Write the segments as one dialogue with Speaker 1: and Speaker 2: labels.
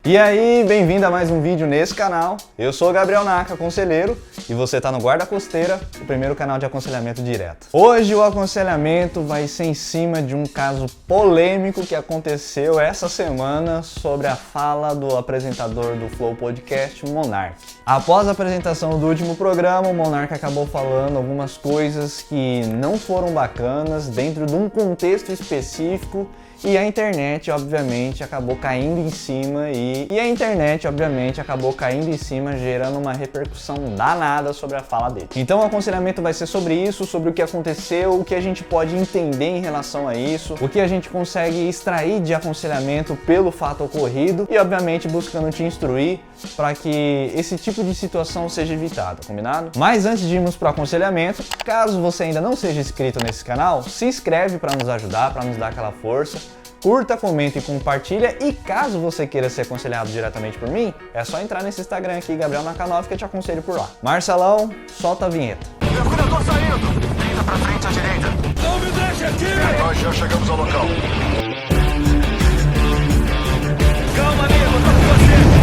Speaker 1: E aí, bem-vindo a mais um vídeo nesse canal. Eu sou o Gabriel Naka, conselheiro, e você está no Guarda Costeira, o primeiro canal de aconselhamento direto. Hoje o aconselhamento vai ser em cima de um caso polêmico que aconteceu essa semana sobre a fala do apresentador do Flow Podcast, Monark. Após a apresentação do último programa, o Monark acabou falando algumas coisas que não foram bacanas dentro de um contexto específico. E a internet, obviamente, acabou caindo em cima gerando uma repercussão danada sobre a fala dele. Então o aconselhamento vai ser sobre isso, sobre o que aconteceu, o que a gente pode entender em relação a isso, o que a gente consegue extrair de aconselhamento pelo fato ocorrido e, obviamente, buscando te instruir para que esse tipo de situação seja evitada, combinado? Mas antes de irmos para o aconselhamento, caso você ainda não seja inscrito nesse canal, se inscreve para nos ajudar, para nos dar aquela força. Curta, comenta e compartilha, e caso você queira ser aconselhado diretamente por mim, é só entrar nesse Instagram aqui, Gabriel Naka 9, que eu te aconselho por lá. Marcelão, solta a vinheta.
Speaker 2: Mergulhador saindo! 30 pra frente à direita. Não me deixe aqui! Nós já chegamos ao local. Calma, amigo, tô com você!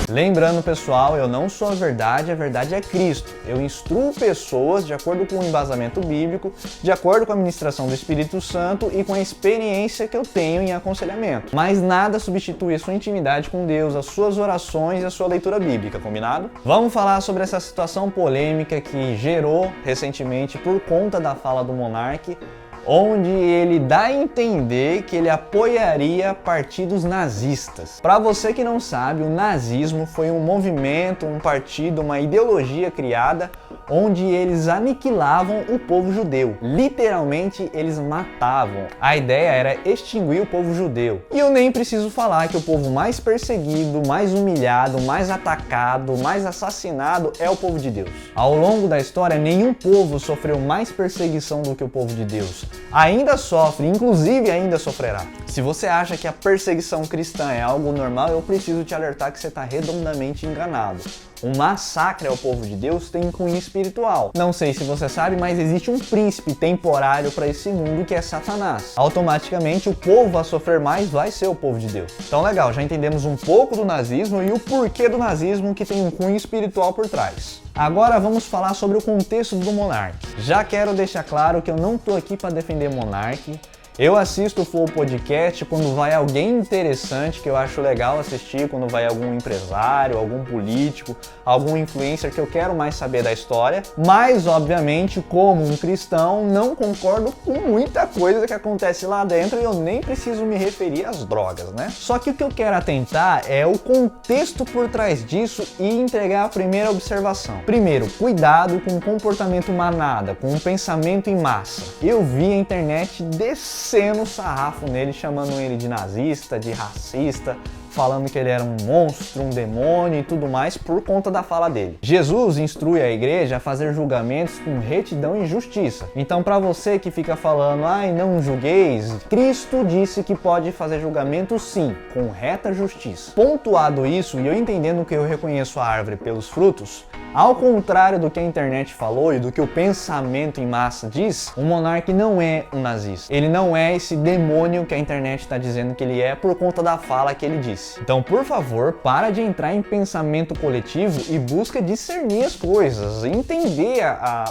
Speaker 1: Lembrando, pessoal, eu não sou a verdade é Cristo. Eu instruo pessoas de acordo com o embasamento bíblico, de acordo com a ministração do Espírito Santo e com a experiência que eu tenho em aconselhamento. Mas nada substitui a sua intimidade com Deus, as suas orações e a sua leitura bíblica, combinado? Vamos falar sobre essa situação polêmica que gerou recentemente por conta da fala do Monark, onde ele dá a entender que ele apoiaria partidos nazistas. Para você que não sabe, o nazismo foi um movimento, um partido, uma ideologia criada onde eles aniquilavam o povo judeu. Literalmente, eles matavam. A ideia era extinguir o povo judeu. E eu nem preciso falar que o povo mais perseguido, mais humilhado, mais atacado, mais assassinado é o povo de Deus. Ao longo da história, nenhum povo sofreu mais perseguição do que o povo de Deus. Ainda sofre, inclusive ainda sofrerá. Se você acha que a perseguição cristã é algo normal, eu preciso te alertar que você está redondamente enganado. O massacre ao povo de Deus tem cunho espiritual. Não sei se você sabe, mas existe um príncipe temporário para esse mundo que é Satanás. Automaticamente o povo a sofrer mais vai ser o povo de Deus. Então legal, já entendemos um pouco do nazismo e o porquê do nazismo, que tem um cunho espiritual por trás. Agora vamos falar sobre o contexto do Monark. Já quero deixar claro que eu não tô aqui para defender Monark. Eu assisto o Flow Podcast quando vai alguém interessante que eu acho legal assistir, quando vai algum empresário, algum político, algum influencer que eu quero mais saber da história. Mas, obviamente, como um cristão, não concordo com muita coisa que acontece lá dentro e eu nem preciso me referir às drogas, né? Só que o que eu quero atentar é o contexto por trás disso e entregar a primeira observação. Primeiro, cuidado com o comportamento manada, com o pensamento em massa. Eu vi a internet descendo sarrafo nele, chamando ele de nazista, de racista, falando que ele era um monstro, um demônio e tudo mais por conta da fala dele. Jesus instrui a igreja a fazer julgamentos com retidão e justiça. Então, para você que fica falando, ai, não julgueis, Cristo disse que pode fazer julgamento sim, com reta justiça. Pontuado isso, e eu entendendo que eu reconheço a árvore pelos frutos, ao contrário do que a internet falou e do que o pensamento em massa diz, o Monark não é um nazista. Ele não é esse demônio que a internet está dizendo que ele é por conta da fala que ele disse. Então, por favor, para de entrar em pensamento coletivo e busca discernir as coisas, entender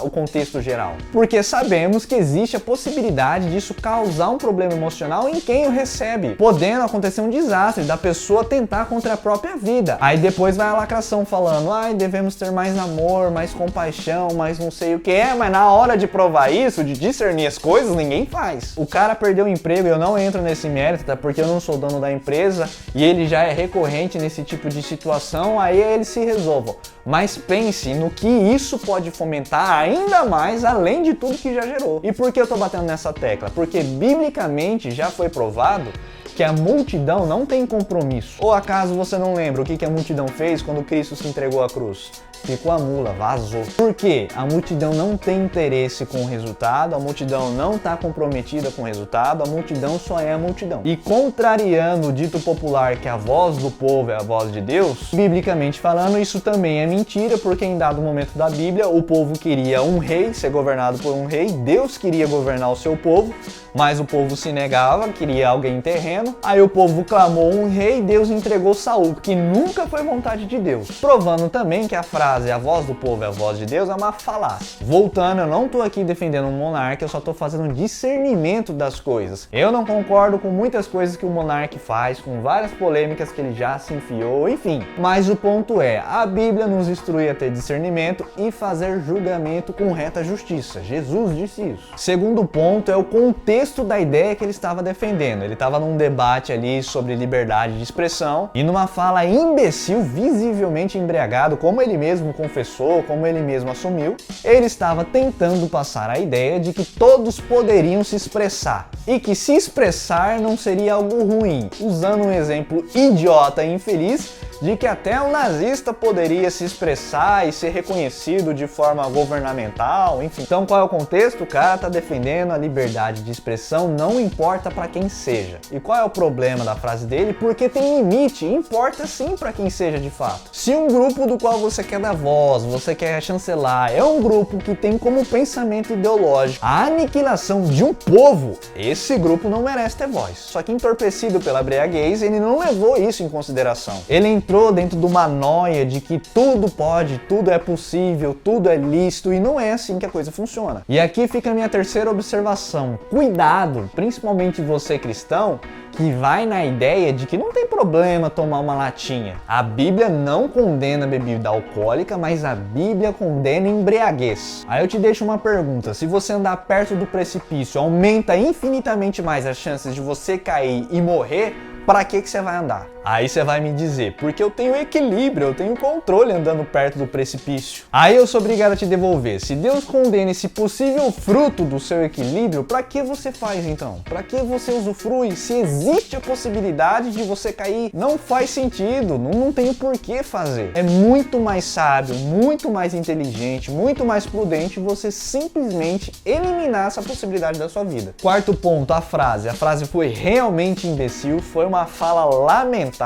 Speaker 1: o contexto geral. Porque sabemos que existe a possibilidade disso causar um problema emocional em quem o recebe, podendo acontecer um desastre da pessoa tentar contra a própria vida. Aí depois vai a lacração falando, ai, devemos ter mais amor, mais compaixão, mais não sei o que é, mas na hora de provar isso, de discernir as coisas, ninguém faz. O cara perdeu o emprego, eu não entro nesse mérito, tá? Porque eu não sou dono da empresa e ele já é recorrente nesse tipo de situação, aí eles se resolvam. Mas pense no que isso pode fomentar ainda mais, além de tudo que já gerou. E por que eu tô batendo nessa tecla? Porque biblicamente já foi provado que a multidão não tem compromisso. Ou acaso você não lembra o que a multidão fez quando Cristo se entregou à cruz? Ficou a mula, vazou. Por quê? A multidão não tem interesse com o resultado, a multidão não está comprometida com o resultado, a multidão só é a multidão. E contrariando o dito popular que a voz do povo é a voz de Deus, biblicamente falando, isso também é mentira, porque em dado momento da Bíblia, o povo queria um rei, ser governado por um rei, Deus queria governar o seu povo, mas o povo se negava, queria alguém terreno, sofrendo, aí o povo clamou um rei e Deus entregou Saul, que nunca foi vontade de Deus. Provando também que a frase a voz do povo é a voz de Deus é uma falácia. Voltando, eu não tô aqui defendendo um monarca, eu só tô fazendo um discernimento das coisas. Eu não concordo com muitas coisas que o monarca faz, com várias polêmicas que ele já se enfiou, enfim. Mas o ponto é, a Bíblia nos instrui a ter discernimento e fazer julgamento com reta justiça. Jesus disse isso. Segundo ponto é o contexto da ideia que ele estava defendendo. Ele estava num debate ali sobre liberdade de expressão e numa fala imbecil, visivelmente embriagado, como ele mesmo confessou, como ele mesmo assumiu, ele estava tentando passar a ideia de que todos poderiam se expressar e que se expressar não seria algo ruim, usando um exemplo idiota e infeliz de que até um nazista poderia se expressar e ser reconhecido de forma governamental, enfim. Então qual é o contexto? O cara tá defendendo a liberdade de expressão, não importa para quem seja. E qual é o problema da frase dele? Porque tem limite, importa sim para quem seja de fato. Se um grupo do qual você quer dar voz, você quer chancelar, é um grupo que tem como pensamento ideológico a aniquilação de um povo, esse grupo não merece ter voz. Só que entorpecido pela embriaguez, ele não levou isso em consideração. Ele entrou dentro de uma noia de que tudo pode, tudo é possível, tudo é lícito e não é assim que a coisa funciona. E aqui fica a minha terceira observação. Cuidado, principalmente você cristão, que vai na ideia de que não tem problema tomar uma latinha. A Bíblia não condena bebida alcoólica, mas a Bíblia condena embriaguez. Aí eu te deixo uma pergunta, se você andar perto do precipício, aumenta infinitamente mais as chances de você cair e morrer, para que você vai andar? Aí você vai me dizer, porque eu tenho equilíbrio, eu tenho controle andando perto do precipício. Aí eu sou obrigado a te devolver. Se Deus condena esse possível fruto do seu equilíbrio, para que você faz então? Para que você usufrui? Se existe a possibilidade de você cair, não faz sentido, não tem o porquê fazer. É muito mais sábio, muito mais inteligente, muito mais prudente você simplesmente eliminar essa possibilidade da sua vida. Quarto ponto, a frase. A frase foi realmente imbecil, foi uma fala lamentável,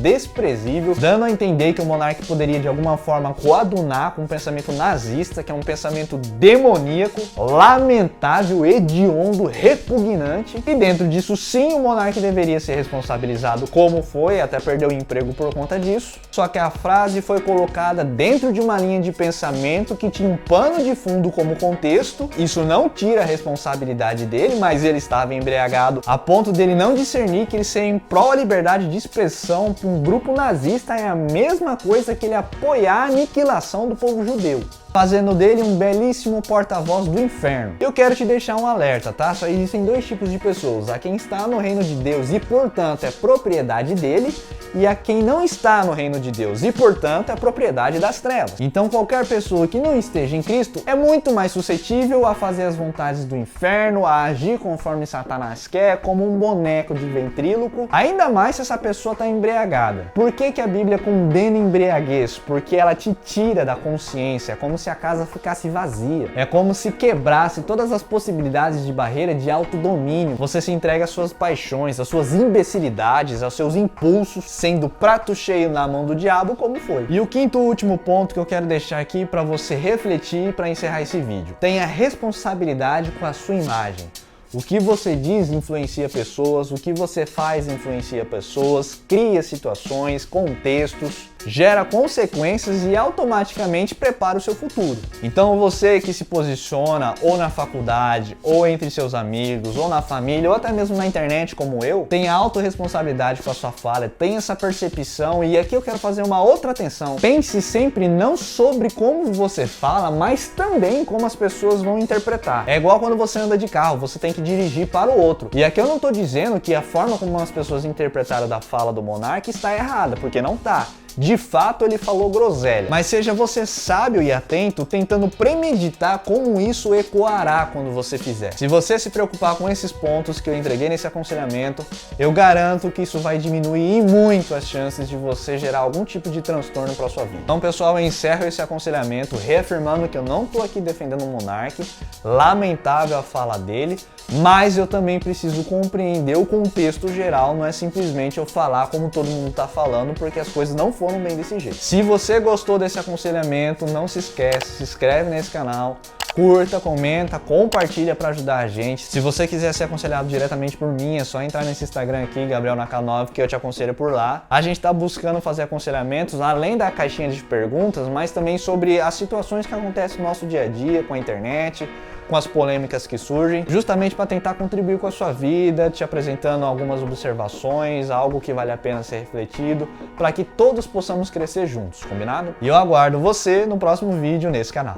Speaker 1: desprezível, dando a entender que o monarca poderia de alguma forma coadunar com um pensamento nazista, que é um pensamento demoníaco, lamentável, hediondo, repugnante. E dentro disso, sim, o monarca deveria ser responsabilizado como foi, até perdeu o emprego por conta disso. Só que a frase foi colocada dentro de uma linha de pensamento que tinha um pano de fundo como contexto. Isso não tira a responsabilidade dele, mas ele estava embriagado a ponto dele não discernir que ele ser em pró à liberdade de expressão para um grupo nazista é a mesma coisa que ele apoiar a aniquilação do povo judeu, fazendo dele um belíssimo porta-voz do inferno. Eu quero te deixar um alerta, tá? Só existem dois tipos de pessoas, a quem está no reino de Deus e portanto é propriedade dele, e a quem não está no reino de Deus e portanto é propriedade das trevas. Então qualquer pessoa que não esteja em Cristo é muito mais suscetível a fazer as vontades do inferno, a agir conforme Satanás quer, como um boneco de ventríloco, ainda mais se essa pessoa está embriagada. Por que a Bíblia condena embriaguez? Porque ela te tira da consciência, é como se a casa ficasse vazia. É como se quebrasse todas as possibilidades de barreira de autodomínio. Você se entrega às suas paixões, às suas imbecilidades, aos seus impulsos, sendo prato cheio na mão do diabo, como foi. E o quinto e último ponto que eu quero deixar aqui para você refletir para encerrar esse vídeo. Tenha responsabilidade com a sua imagem. O que você diz influencia pessoas, o que você faz influencia pessoas, cria situações, contextos, gera consequências e automaticamente prepara o seu futuro. Então você que se posiciona ou na faculdade, ou entre seus amigos, ou na família, ou até mesmo na internet como eu, tenha autorresponsabilidade com a sua fala, tenha essa percepção. E aqui eu quero fazer uma outra atenção. Pense sempre não sobre como você fala, mas também como as pessoas vão interpretar. É igual quando você anda de carro, você tem que dirigir para o outro. E aqui eu não estou dizendo que a forma como as pessoas interpretaram da fala do monarca está errada, porque não está. De fato, ele falou groselha. Mas seja você sábio e atento, tentando premeditar como isso ecoará quando você fizer. Se você se preocupar com esses pontos que eu entreguei nesse aconselhamento, eu garanto que isso vai diminuir muito as chances de você gerar algum tipo de transtorno para sua vida. Então, pessoal, eu encerro esse aconselhamento reafirmando que eu não estou aqui defendendo o monarca, lamentável a fala dele, mas eu também preciso compreender o contexto geral, não é simplesmente eu falar como todo mundo está falando, porque as coisas não foram bem desse jeito. Se você gostou desse aconselhamento, não se esquece, se inscreve nesse canal, curta, comenta, compartilha para ajudar a gente. Se você quiser ser aconselhado diretamente por mim, é só entrar nesse Instagram aqui, Gabriel Nakhanov, que eu te aconselho por lá. A gente tá buscando fazer aconselhamentos além da caixinha de perguntas, mas também sobre as situações que acontecem no nosso dia a dia com a internet, com as polêmicas que surgem, justamente para tentar contribuir com a sua vida, te apresentando algumas observações, algo que vale a pena ser refletido, para que todos possamos crescer juntos, combinado? E eu aguardo você no próximo vídeo nesse canal.